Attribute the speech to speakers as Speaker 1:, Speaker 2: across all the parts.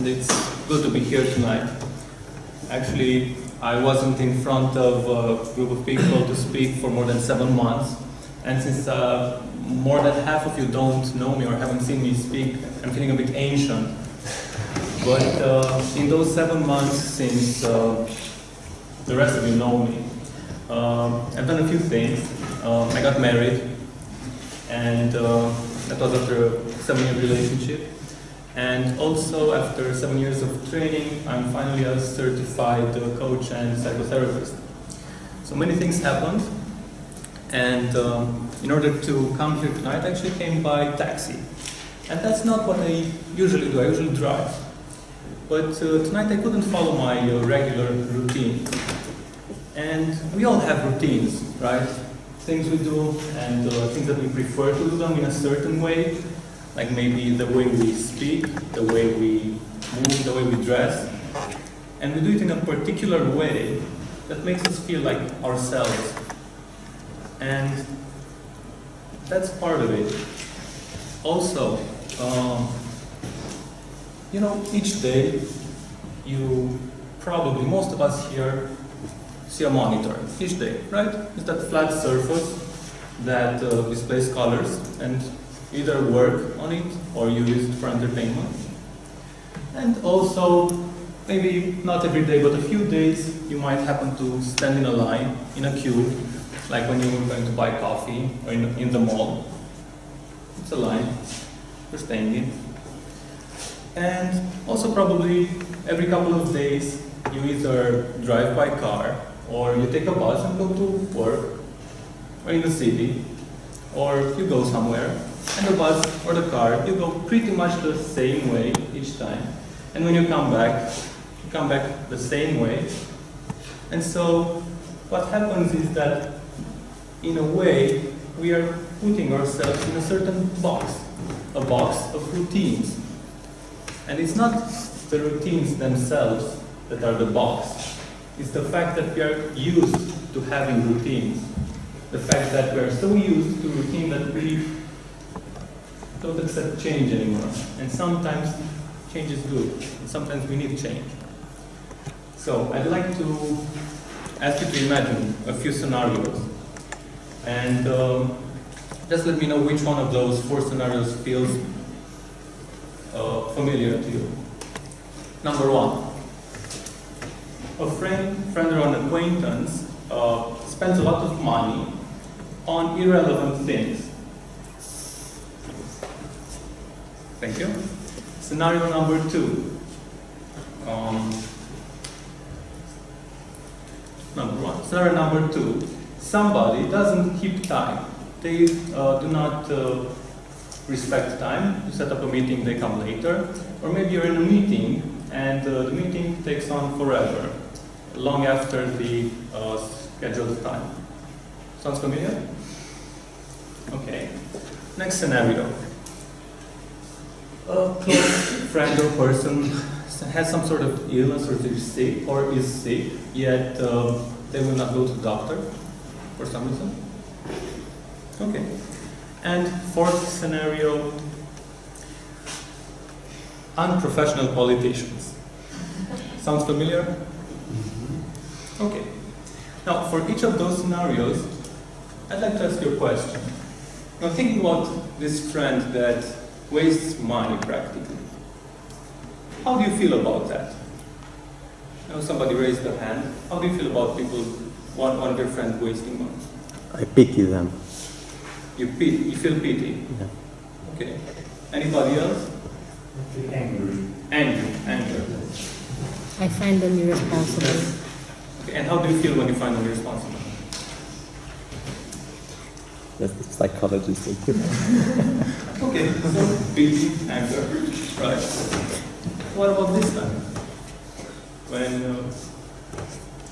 Speaker 1: and it's good to be here tonight. Actually, I wasn't in front of a group of people to speak for more than 7 months, and since more than half of you don't know me or haven't seen me speak, I'm feeling a bit ancient. But in those 7 months since the rest of you know me, I've done a few things. I got married, and that was after a 7-year relationship. And also, after 7 years of training, I'm finally a certified coach and psychotherapist. So many things happened, and in order to come here tonight, I actually came by taxi. And that's not what I usually do. I usually drive. But tonight I couldn't follow my regular routine. And we all have routines, right? Things we do and things that we prefer to do them in a certain way, like maybe the way we speak, the way we move, the way we dress. And we do it in a particular way that makes us feel like ourselves. And that's part of it. Also, you know, each day you probably, most of us here, see a monitor each day, right? It's that flat surface that displays colors, and either work on it or you use it for entertainment. And also, maybe not every day, but a few days, you might happen to stand in a line, in a queue, like when you were going to buy coffee or in the mall. It's a line, you're staying in. And also probably every couple of days, you either drive by car or you take a bus and go to work, or in the city, or you go somewhere, and the bus or the car, you go pretty much the same way each time. And when you come back the same way. And so what happens is that, in a way, we are putting ourselves in a certain box, a box of routines. And it's not the routines themselves that are the box. It's the fact that we are used to having routines. The fact that we are so used to routine that we don't accept change anymore. And sometimes change is good, and sometimes we need change. So I'd like to ask you to imagine a few scenarios. And just let me know which one of those 4 scenarios feels familiar to you. Number 1. A friend or an acquaintance spends a lot of money on irrelevant things. Thank you. Scenario number 2. Scenario number 2. Somebody doesn't keep time. They do not respect time. You set up a meeting, they come later. Or maybe you're in a meeting and the meeting takes on forever, long after the scheduled time. Sounds familiar? Okay. Next scenario. A close friend or person has some sort of illness or is sick, yet they will not go to the doctor for some reason. Okay. And 4th scenario, unprofessional politicians. Sounds familiar? Okay. Now, for each of those scenarios, I'd like to ask you a question. Now, thinking about this friend that wastes money practically, how do you feel about that? Now, somebody raised their hand. How do you feel about people, one of your friends wasting money?
Speaker 2: I pity them.
Speaker 1: You feel pity?
Speaker 2: Yeah.
Speaker 1: Okay. Anybody else?
Speaker 3: Angry.
Speaker 1: Anger.
Speaker 4: I find them irresponsible.
Speaker 1: Okay. And how do you feel when you find them irresponsible?
Speaker 2: That's the psychologist.
Speaker 1: Okay, so pity, anger, right. What about this time? When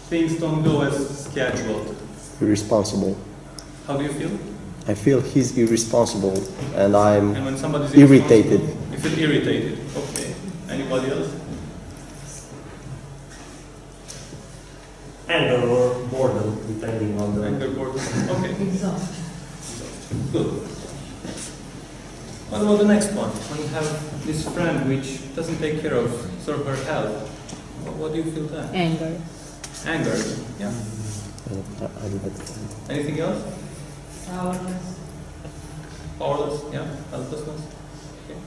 Speaker 1: things don't go as scheduled?
Speaker 2: Irresponsible.
Speaker 1: How do you feel?
Speaker 2: I feel he's irresponsible and I'm
Speaker 1: And when somebody's
Speaker 2: irritated.
Speaker 1: You feel irritated. Okay. Anybody else?
Speaker 3: Anger or boredom, depending on the...
Speaker 1: Anger, boredom. Okay. Good. What about the next one? When you have this friend which doesn't take care of sort of her health, what do you feel then?
Speaker 4: Anger.
Speaker 1: Anger, yeah.
Speaker 2: I do that.
Speaker 1: Anything else?
Speaker 5: Powerless.
Speaker 1: Powerless, yeah. Helplessness. Okay.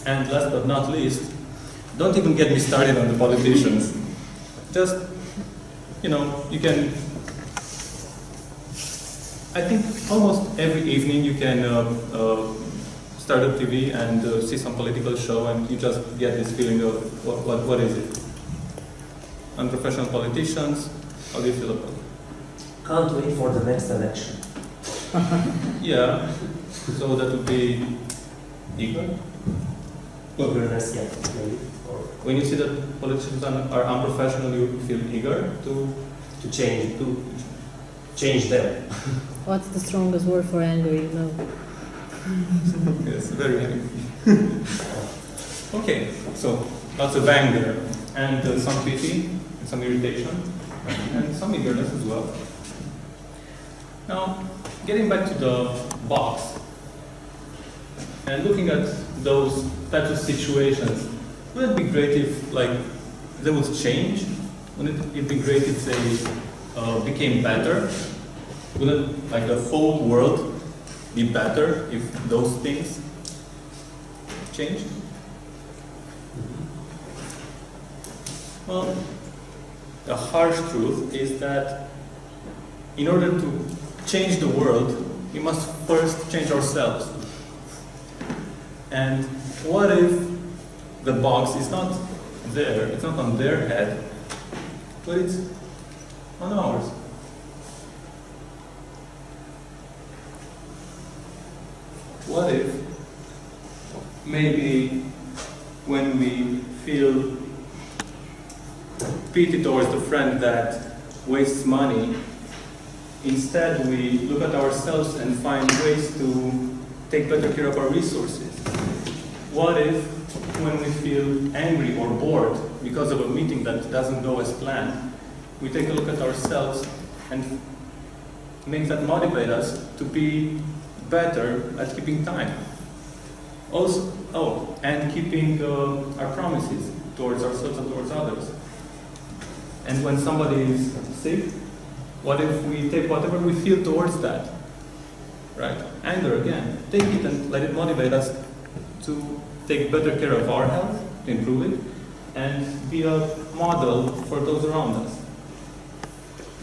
Speaker 1: And last but not least, don't even get me started on the politicians. Just, you can. I think almost every evening you can start a TV and see some political show, and you just get this feeling of what is it? Unprofessional politicians. How do you feel about it?
Speaker 3: Can't wait for the next election.
Speaker 1: Yeah. So that would be eager.
Speaker 3: Eagerness, yeah, maybe. Or
Speaker 1: When you see that politicians are unprofessional, you feel eager to
Speaker 3: to change them.
Speaker 4: What's the strongest word for anger you know?
Speaker 1: Yes, very angry. Okay, so lots of anger and some pity, and some irritation, and some eagerness as well. Now, getting back to the box and looking at those types of situations, wouldn't it be great if, they would change? Wouldn't it be great if they became better? Wouldn't, the whole world be better if those things changed? Well, the harsh truth is that in order to change the world, we must first change ourselves. And what if the box is not there, it's not on their head, but it's on ours? What if maybe when we feel pity towards the friend that wastes money, instead we look at ourselves and find ways to take better care of our resources? What if when we feel angry or bored because of a meeting that doesn't go as planned, we take a look at ourselves and make that motivate us to be better at keeping time? Also, and keeping our promises towards ourselves and towards others. And when somebody is sick, what if we take whatever we feel towards that? Right? Anger again. Take it and let it motivate us to take better care of our health, to improve it, and be a model for those around us.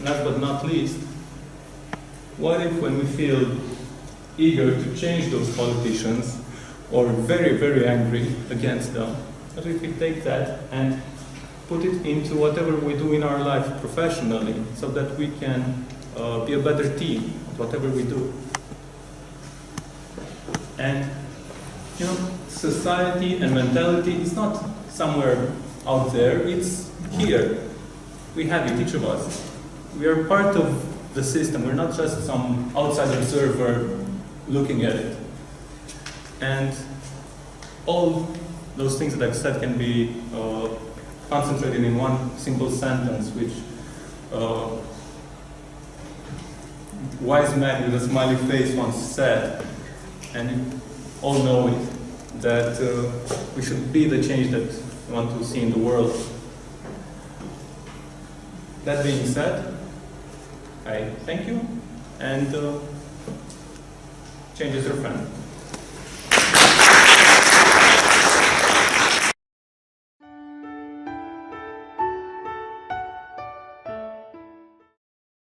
Speaker 1: Last but not least, what if when we feel eager to change those politicians or very, very angry against them, what if we take that and put it into whatever we do in our life professionally so that we can be a better team at whatever we do? And, society and mentality is not somewhere out there, it's here. We have it, each of us. We are part of the system, we're not just some outside observer looking at it. And all those things that I've said can be concentrated in one simple sentence, which wise man with a smiley face once said, and you all know it, that we should be the change that we want to see in the world. That being said, I thank you, and change is your friend.